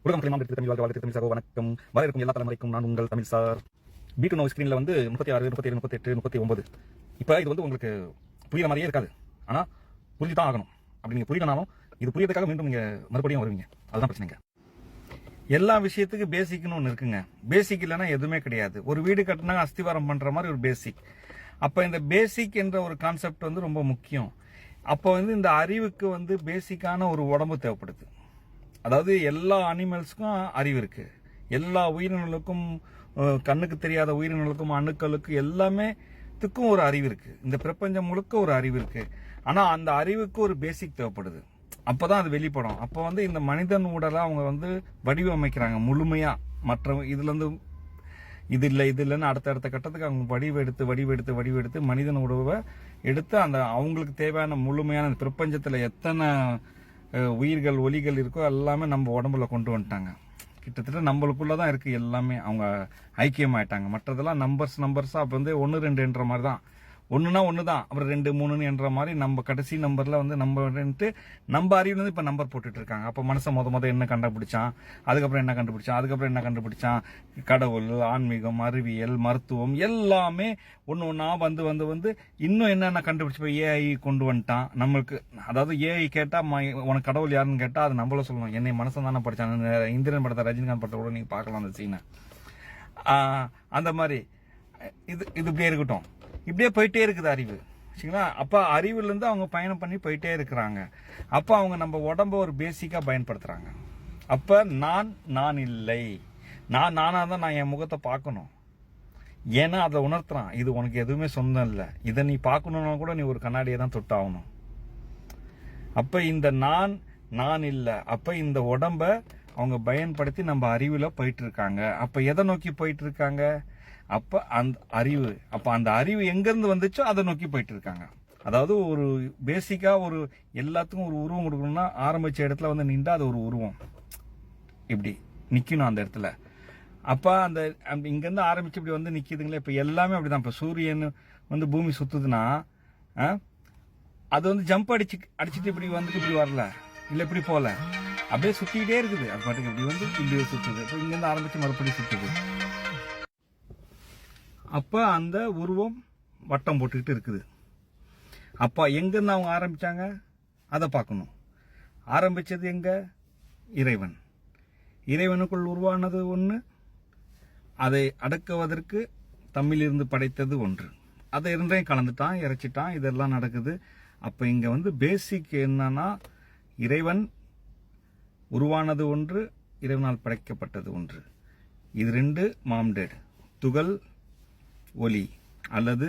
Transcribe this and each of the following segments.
உலகம் மக்களின் மாம்பெற்று தமிழ் வாழ்க்கை தமிழ் சாகோ வணக்கம். வர இருக்கும் எல்லா தலைமுறைக்கும் நான் உங்கள் தமிழ் சார். பீட்டு நோ ஸ்கிரீன்ல 36, 37, 38, 39. இப்போ இது உங்களுக்கு புரியுற மாதிரியே இருக்காது. ஆனால் புரிஞ்சு தான் ஆகணும். அப்படி நீங்கள் புரியலனாலும் இது புரியறதுக்காக மீண்டும் நீங்கள் மறுபடியும் வருவீங்க. அதுதான் பிரச்சனைங்க. எல்லா விஷயத்துக்கு பேசிக்னு ஒன்று இருக்குங்க. பேசிக் இல்லைன்னா எதுவுமே கிடையாது. ஒரு வீடு கட்டினா அஸ்திவாரம் பண்ணுற மாதிரி ஒரு பேசிக். அப்போ இந்த பேசிக் என்ற ஒரு கான்செப்ட் ரொம்ப முக்கியம். அப்போ இந்த அறிவுக்கு பேசிக்கான ஒரு உடம்பு தேவைப்படுது. அதாவது எல்லா அனிமல்ஸுக்கும் அறிவு இருக்கு. எல்லா உயிரினங்களுக்கும், கண்ணுக்கு தெரியாத உயிரினங்களுக்கும், அணுக்களுக்கு எல்லாமேத்துக்கும் ஒரு அறிவு இருக்கு. இந்த பிரபஞ்சம் முழுக்க ஒரு அறிவு இருக்கு. ஆனா அந்த அறிவுக்கு ஒரு பேசிக் தேவைப்படுது. அப்பதான் அது வெளிப்படும். அப்போ இந்த மனிதன் உடலை அவங்க வடிவமைக்கிறாங்க முழுமையா. மற்ற இதுல இருந்து இது இல்லைன்னு அடுத்த கட்டத்துக்கு அவங்க வடிவெடுத்து மனிதன் உடவை எடுத்து அந்த அவங்களுக்கு தேவையான முழுமையான பிரபஞ்சத்துல எத்தனை உயிர்கள் ஒலிகள் இருக்கோ எல்லாமே நம்ம உடம்புல கொண்டு வந்துட்டாங்க. கிட்டத்தட்ட நம்மளுக்குள்ளதான் இருக்கு எல்லாமே. அவங்க ஐக்கியமாயிட்டாங்க. மற்றதெல்லாம் நம்பர்ஸா அப்ப 1, 2 மாதிரி தான். ஒண்ணுனா ஒண்ணுதான், அப்புறம் 2, 3 என்ற மாதிரி நம்ம கடைசி நம்பர்ல நம்ம அறிவுல இப்ப நம்பர் போட்டுட்டு இருக்காங்க. அப்ப மனுஷன் முத என்ன கண்டுபிடிச்சான், அதுக்கப்புறம் என்ன கண்டுபிடிச்சான், கடவுள், ஆன்மீகம், அறிவியல், மருத்துவம் எல்லாமே ஒண்ணு வந்து இன்னும் என்னென்ன கண்டுபிடிச்சு ஏஐ கொண்டு வந்துட்டான் நம்மளுக்கு. அதாவது ஏஐ கேட்டா உனக்கு கடவுள் யாருன்னு கேட்டா அது நம்மள சொல்லணும். என்னை மனுஷன் தானே படிச்சான். இந்திரன் படத்தை, ரஜினிகாந்த் படத்தை கூட நீங்க பார்க்கலாம் அந்த சீனை. அந்த மாதிரி இது இப்படியே இருக்கட்டும். இப்படியே போயிட்டே இருக்குது அறிவு. சரிங்களா? அப்ப அறிவுல இருந்து அவங்க பயணம் பண்ணி போயிட்டே இருக்கிறாங்க. அப்ப அவங்க நம்ம உடம்ப ஒரு பேசிக்கா பயன்படுத்துறாங்க. அப்ப நான் இல்லை, நானா தான் நான் என் முகத்தை பார்க்கணும். ஏன்னா அதை உணர்த்துறான். இது உனக்கு எதுவுமே சொந்தம் இல்லை. இதை நீ பார்க்கணும்னா கூட நீ ஒரு கண்ணாடியை தான் தொட்டாகணும். அப்ப இந்த நான் இல்லை. அப்ப இந்த உடம்ப அவங்க பயன்படுத்தி நம்ம அறிவுல போயிட்டு இருக்காங்க. அப்ப எதை நோக்கி போயிட்டு இருக்காங்க? அப்ப அந்த அறிவு, அந்த அறிவு எங்க இருந்து வந்துச்சோ அதை நோக்கி போயிட்டு இருக்காங்க. அதாவது ஒரு பேசிக்கா ஒரு எல்லாத்துக்கும் ஒரு உருவம் கொடுக்கணும்னா ஆரம்பிச்ச இடத்துல நின்றா அது ஒரு உருவம் இப்படி நிக்கணும் அந்த இடத்துல. அப்ப அந்த இங்க இருந்து ஆரம்பிச்சு இப்படி நிக்குதுங்களே. இப்ப எல்லாமே அப்படிதான். இப்ப சூரியன் பூமி சுத்துதுன்னா அது ஜம்ப் அடிச்சுட்டு இப்படி இப்படி வரல, இல்ல இப்படி போல, அப்படியே சுத்திக்கிட்டே இருக்குது. அது பாட்டுக்கு இப்படி சுத்துது. இப்ப இங்க இருந்து ஆரம்பிச்சு மறுபடியும் சுத்துது. அப்ப அந்த உருவம் வட்டம் போட்டுக்கிட்டு இருக்குது. அப்ப எங்க இருந்து அவங்க ஆரம்பிச்சாங்க அதை பார்க்கணும். ஆரம்பிச்சது எங்க? இறைவன். இறைவனுக்குள் உருவானது ஒன்று, அதை அடக்குவதற்கு தம்மிலிருந்து படைத்தது ஒன்று. அதை இரண்டையும் கலந்துட்டான், இறைச்சிட்டான், இதெல்லாம் நடக்குது. அப்ப இங்க பேசிக் என்னன்னா, இறைவன் உருவானது ஒன்று, இறைவனால் படைக்கப்பட்டது ஒன்று. இது 2 மாம்டெட், துகள் ஒலி அல்லது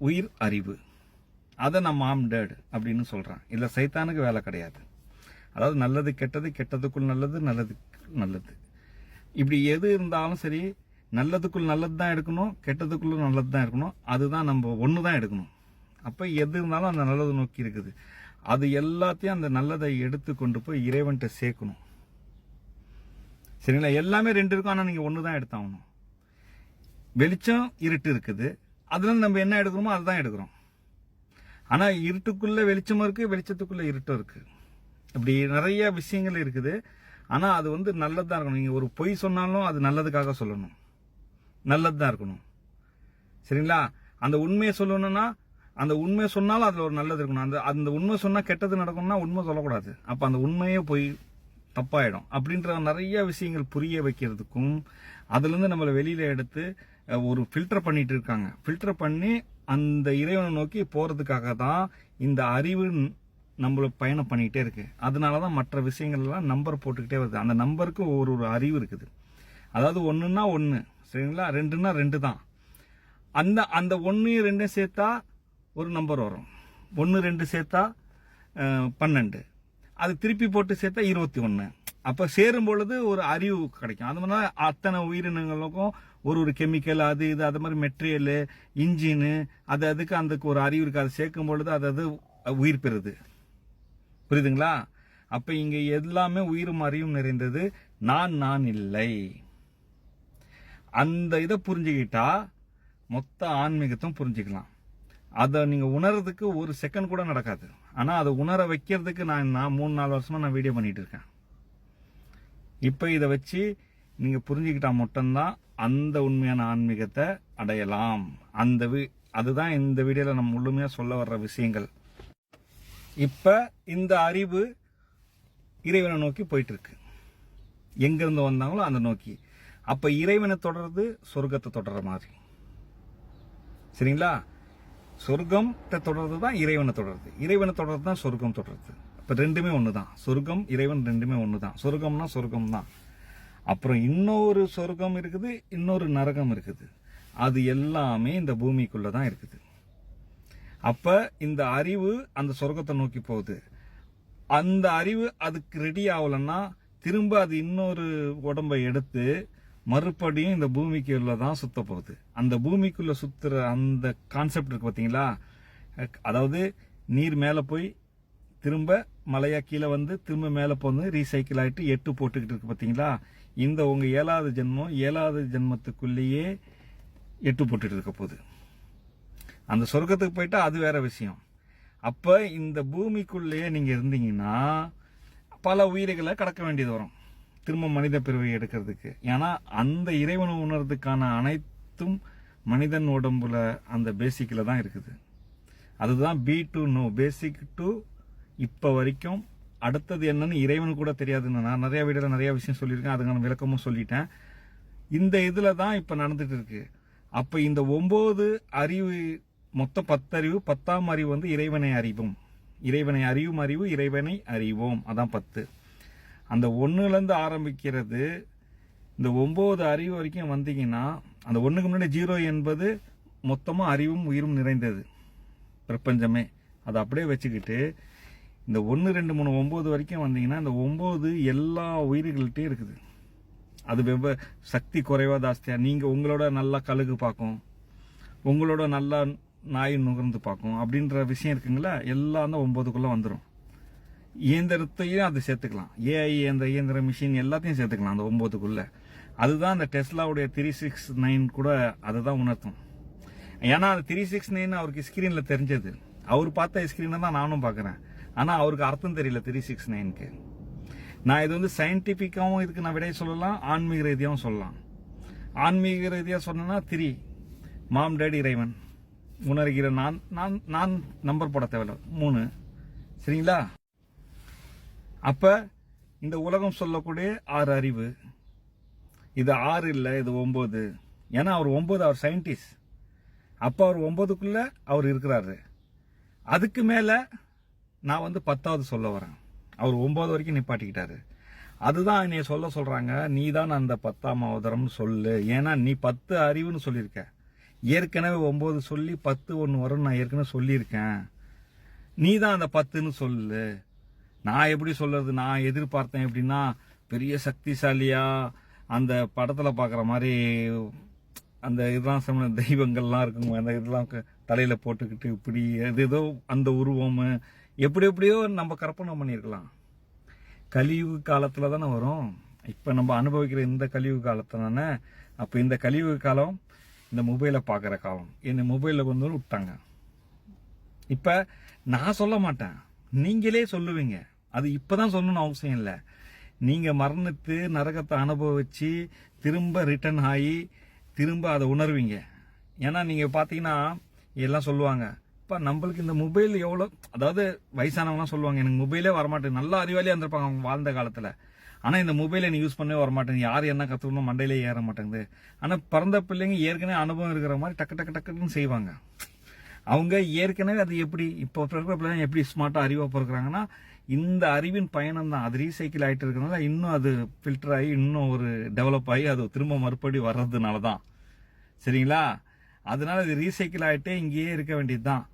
உயிர் அறிவு. அதை நான் மாம்டெட் அப்படின்னு சொல்றேன். இல்ல சைத்தானுக்கு வேலை கிடையாது. அதாவது நல்லது கெட்டது, கெட்டதுக்குள் நல்லது, நல்லது நல்லது, இப்படி எது இருந்தாலும் சரி நல்லதுக்குள் நல்லது தான் எடுக்கணும், கெட்டதுக்குள்ள நல்லது தான் இருக்கணும். அதுதான் நம்ம ஒன்று தான் எடுக்கணும். அப்ப எது இருந்தாலும் அந்த நல்லது நோக்கி இருக்குது. அது எல்லாத்தையும் அந்த நல்லதை எடுத்து கொண்டு போய் இறைவன்கிட்ட சேர்க்கணும். சரிங்களா? எல்லாமே 2 இருக்கும், ஆனா நீங்க ஒன்று தான் எடுத்தாகணும். வெளிச்சம், இருட்டு இருக்குது. அதுல நம்ம என்ன எடுக்கிறோமோ அதுதான் எடுக்கிறோம். ஆனா இருட்டுக்குள்ள வெளிச்சமும் இருக்கு, வெளிச்சத்துக்குள்ள இருட்டும் இருக்கு. இப்படி நிறைய விஷயங்கள் இருக்குது. ஆனா அது நல்லதுதான் இருக்கணும். நீங்க ஒரு பொய் சொன்னாலும் அது நல்லதுக்காக சொல்லணும், நல்லதுதான் இருக்கணும். சரிங்களா? அந்த உண்மையை சொல்லணும்னா அந்த உண்மையை சொன்னாலும் அதுல ஒரு நல்லது இருக்கணும். அந்த உண்மை சொன்னா கெட்டது நடக்கணும்னா உண்மை சொல்லக்கூடாது. அப்ப அந்த உண்மையே போய் தப்பாயிடும். அப்படின்ற நிறைய விஷயங்கள் புரிய வைக்கிறதுக்கும் அதுல இருந்து நம்மளை வெளியில எடுத்து ஒரு ஃபில்டர் பண்ணிட்டு இருக்காங்க. ஃபில்டர் பண்ணி அந்த இறைவனை நோக்கி போறதுக்காக தான் இந்த அறிவு நம்மள பயணம் பண்ணிக்கிட்டே இருக்கு. அதனாலதான் மற்ற விஷயங்கள் எல்லாம் நம்பர் போட்டுக்கிட்டே வருது. அந்த நம்பருக்கு ஒரு அறிவு இருக்குது. அதாவது 1ன்னா 1, சரிங்களா? 2ன்னா 2 தான். அந்த 1, 2 சேர்த்தா ஒரு நம்பர் வரும். 1, 2 சேர்த்தா 12. அது திருப்பி போட்டு சேர்த்தா 21. அப்ப சேரும் பொழுது ஒரு அறிவு கிடைக்கும். அது மாதிரி அத்தனை உயிரினங்களுக்கும் ஒரு கெமிக்கல், அது இது, அது மாதிரி மெட்டீரியல், இன்ஜின், அதுக்கு அதுக்கு ஒரு அறிவு இருக்கு. அதை சேர்க்கும் பொழுது அது உயிர் பெறுது. புரியுதுங்களா? அப்ப இங்க எல்லாமே உயிரும் அறிவும் நிறைந்தது. நான் இல்லை. அந்த இதை புரிஞ்சுக்கிட்டா மொத்த ஆன்மீகத்தையும் புரிஞ்சுக்கலாம். அதை நீங்க உணர்றதுக்கு ஒரு செகண்ட் கூட நடக்காது. ஆனா அதை உணர வைக்கிறதுக்கு நான் 3-4 வருஷமா நான் வீடியோ பண்ணிட்டு இருக்கேன். இப்போ இதை வச்சு நீங்கள் புரிஞ்சுக்கிட்டா மட்டும்தான் அந்த உண்மையான ஆன்மீகத்தை அடையலாம். அதுதான் இந்த வீடியோவில் நம்ம முழுமையாக சொல்ல வர்ற விஷயங்கள். இப்போ இந்த அறிவு இறைவனை நோக்கி போயிட்டு இருக்கு. எங்கிருந்து வந்தாங்களோ அந்த நோக்கி. அப்போ இறைவனை தொடர்றது சொர்க்கத்தை தொடர்ற மாதிரி. சரிங்களா? சொர்க்கத்தை தொடர்றது தான் இறைவனை தொடர்றது, இறைவனை தொடர்றது தான் சொர்க்கம் தொடர்றது. இப்போ ரெண்டுமே ஒன்று தான். சொர்க்கம் இறைவன் ரெண்டுமே ஒன்று தான். சொர்க்கம்னா சொர்க்கம் தான். அப்புறம் இன்னொரு சொர்க்கம் இருக்குது, இன்னொரு நரகம் இருக்குது. அது எல்லாமே இந்த பூமிக்குள்ள தான் இருக்குது. அப்ப இந்த அறிவு அந்த சொர்க்கத்தை நோக்கி போகுது. அந்த அறிவு அதுக்கு ரெடி ஆகலன்னா திரும்ப அது இன்னொரு உடம்பை எடுத்து மறுபடியும் இந்த பூமிக்குள்ள தான் சுத்த போகுது. அந்த பூமிக்குள்ள சுத்துற அந்த கான்செப்ட் இருக்கு பாத்தீங்களா? அதாவது நீர் மேல போய் திரும்ப மலையா கீழே வந்து திரும்ப மேல போந்து ரீசைக்கிள் ஆயிட்டு 8 போட்டுக்கிட்டு இருக்கு பாத்தீங்களா? இந்த உங்க 7வது ஜென்மம் 7வது ஜென்மத்துக்குள்ளேயே 8 போட்டுட்டு இருக்க போகுது. அந்த சொர்க்கத்துக்கு போயிட்டா அது வேற விஷயம். அப்ப இந்த பூமிக்குள்ளேயே நீங்க இருந்தீங்கன்னா பல உயிர்களை கடக்க வேண்டியது வரும் திரும்ப மனித பிறவை எடுக்கிறதுக்கு. ஏன்னா அந்த இறைவனை உணர்றதுக்கான அனைத்தும் மனிதன் உடம்புல அந்த பேசிக்ல தான் இருக்குது. அதுதான் பி டு நோ, பேசிக் டு இப்ப வரைக்கும். அடுத்தது என்னன்னு இறைவனு கூட தெரியாதுன்னு நான் நிறைய வீடியோல நிறைய விஷயம் சொல்லியிருக்கேன், அதுக்கான விளக்கமும் சொல்லிட்டேன். இந்த இதுல தான் இப்ப நடந்துட்டு இருக்கு. அப்ப இந்த 9 அறிவு, மொத்தம் 10 அறிவு, 10ஆம் அறிவு வந்து இறைவனை அறிவும், இறைவனை அறிவும் அறிவு, இறைவனை அறிவோம், அதான் 10. அந்த 1ல இருந்து ஆரம்பிக்கிறது இந்த 9 அறிவு வரைக்கும் வந்தீங்கன்னா, அந்த 1க்கு முன்னாடி 0 என்பது மொத்தமா அறிவும் உயிரும் நிறைந்தது பிரபஞ்சமே. அதை அப்படியே வச்சுக்கிட்டு இந்த 1, 2, 3, 9 வரைக்கும் வந்தீங்கன்னா இந்த 9 எல்லா உயிர்கள்ட்டையும் இருக்குது. அது சக்தி குறைவா ஜாஸ்தியா, நீங்க உங்களோட நல்லா கழுகு பார்க்கும், உங்களோட நல்லா நாய் நுகர்ந்து பார்க்கும் அப்படின்ற விஷயம் இருக்குங்களா, எல்லாம் தான் 9க்குள்ள வந்துடும். இயந்திரத்தையும் அது சேர்த்துக்கலாம், ஏஐ இயந்திர மிஷின் எல்லாத்தையும் சேர்த்துக்கலாம் அந்த 9க்குள்ள. அதுதான் அந்த டெஸ்லாவுடைய 369 கூட அதுதான் உணர்த்தும். ஏன்னா அந்த 369 அவருக்கு ஸ்கிரீன்ல தெரிஞ்சது, அவர் பார்த்த ஸ்கிரீனை தான் நானும் பார்க்குறேன். ஆனா அவருக்கு அர்த்தம் தெரியல 369க்கு. நான் இது வந்து சயின்டிபிக்காவும் இதுக்கு நான் விடைய சொல்லலாம், ஆன்மீக ரீதியாகவும் சொல்லலாம். ஆன்மீக ரீதியா சொன்னா 3 மாம் டேடி இறைவன் உணர்கிற நான் நான் நான் நம்பர் போட தேவையில்ல 3. சரிங்களா? அப்ப இந்த உலகம் சொல்லக்கூடிய 6 அறிவு, இது 6 இல்ல, இது 9. ஏன்னா அவர் 9, அவர் சயின்டிஸ்ட். அப்ப அவர் 9க்குள்ள அவர் இருக்கிறாரு. அதுக்கு மேல நான் வந்து 10வது சொல்ல வரேன். அவர் 9 வரைக்கும் நிப்பாட்டிக்கிட்டாரு. அதுதான் என்னைய சொல்றாங்க, நீ தான் அந்த 10ஆம் அவதாரம்னு சொல்லு. ஏன்னா நீ 10 அறிவுன்னு சொல்லியிருக்க. ஏற்கனவே 9 சொல்லி 10 ஒன்று வரும் நான் ஏற்கனவே சொல்லியிருக்கேன். நீ தான் அந்த 10ன்னு சொல்லு. நான் எப்படி சொல்றது? நான் எதிர்பார்த்தேன் எப்படின்னா பெரிய சக்திசாலியா அந்த படத்துல பாக்குற மாதிரி அந்த இதெல்லாம் தெய்வங்கள்லாம் இருக்குங்க, அந்த இதெல்லாம் தலையில போட்டுக்கிட்டு இப்படி ஏதோ அந்த உருவம் எப்படி எப்படியோ நம்ம கற்பனை பண்ணியிருக்கலாம். கலியுக காலத்துல தானே வரும். இப்ப நம்ம அனுபவிக்கிற இந்த கலியுக காலத்துல தானே. அப்ப இந்த கலியுக காலம் இந்த மொபைலை பாக்குற காலம். இந்த மொபைல கொண்டு வந்து விட்டாங்க. இப்ப நான் சொல்ல மாட்டேன், நீங்களே சொல்லுவீங்க. அது இப்பதான் சொல்லணும்னு அவசியம் இல்லை. நீங்க மறந்துட்டு நரகத்தை அனுபவிச்சு திரும்ப ரிட்டர்ன் ஆகி திரும்ப அதை உணர்வீங்க. ஏன்னா நீங்க பாத்தீங்கன்னா எல்லாம் சொல்லுவாங்க, இப்ப நம்மளுக்கு இந்த மொபைல் எவ்வளவு, அதாவது வயசானவங்க சொல்லுவாங்க எனக்கு மொபைலே வரமாட்டேங்குது, நல்லா அறிவாளியா இருந்திருப்பாங்க அவங்க வாழ்ந்த காலத்துல. ஆனா இந்த மொபைலை நீ யூஸ் பண்ணவே வரமாட்டேங்குது, யார் என்ன கத்துக்கணும் மண்டையிலே ஏற மாட்டேங்குது. ஆனா பிறந்த பிள்ளைங்க ஏற்கனவே அனுபவம் இருக்கிற மாதிரி டக்கு டக்கு டக்குன்னு செய்வாங்க. அவங்க ஏற்கனவே அது எப்படி இப்போ பிறக்கிற பிள்ளைங்க எப்படி ஸ்மார்ட்டா அறிவா பிறக்கிறாங்கன்னா இந்த அறிவின் பயணம் தான். அது ரீசைக்கிள் ஆகிட்டு இருக்கிறதுனால இன்னும் அது ஃபில்டர் ஆகி இன்னும் ஒரு டெவலப் ஆகி அது திரும்ப மறுபடி வர்றதுனால தான். சரிங்களா? அதனால இது ரீசைக்கிள் ஆகிட்டே இங்கேயே இருக்க வேண்டியது தான்.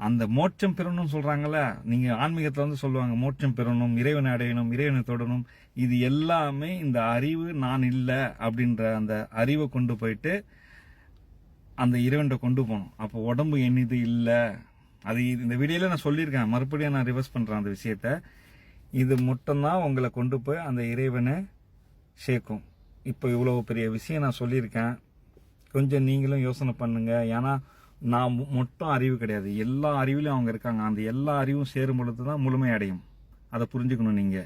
அந்த மோட்சம் பெறணும்னு சொல்றாங்கல்ல, நீங்க ஆன்மீகத்துல வந்து சொல்லுவாங்க மோட்சம் பெறணும், இறைவனை அடையணும், இறைவனை தொடணும். இது எல்லாமே இந்த அறிவு நான் இல்லை அப்படின்ற அந்த அறிவை கொண்டு போயிட்டு அந்த இறைவன்கிட்ட கொண்டு போகணும். அப்போ உடம்பு என்னது இல்லை, அது இந்த வீடியோல நான் சொல்லியிருக்கேன், மறுபடியும் நான் ரிவர்ஸ் பண்றேன் அந்த விஷயத்த. இது மட்டும்தான் உங்களை கொண்டு போய் அந்த இறைவனை சேர்க்கும். இப்போ இவ்வளவு பெரிய விஷயம் நான் சொல்லியிருக்கேன், கொஞ்சம் நீங்களும் யோசனை பண்ணுங்க. ஏன்னா நான் மட்டும் அறிவு கிடையாது, எல்லா அறிவிலும் அவங்க இருக்காங்க. அந்த எல்லா அறிவும் சேரும் பொழுது தான் முழுமை அடையும். அதை புரிஞ்சுக்கணும் நீங்க.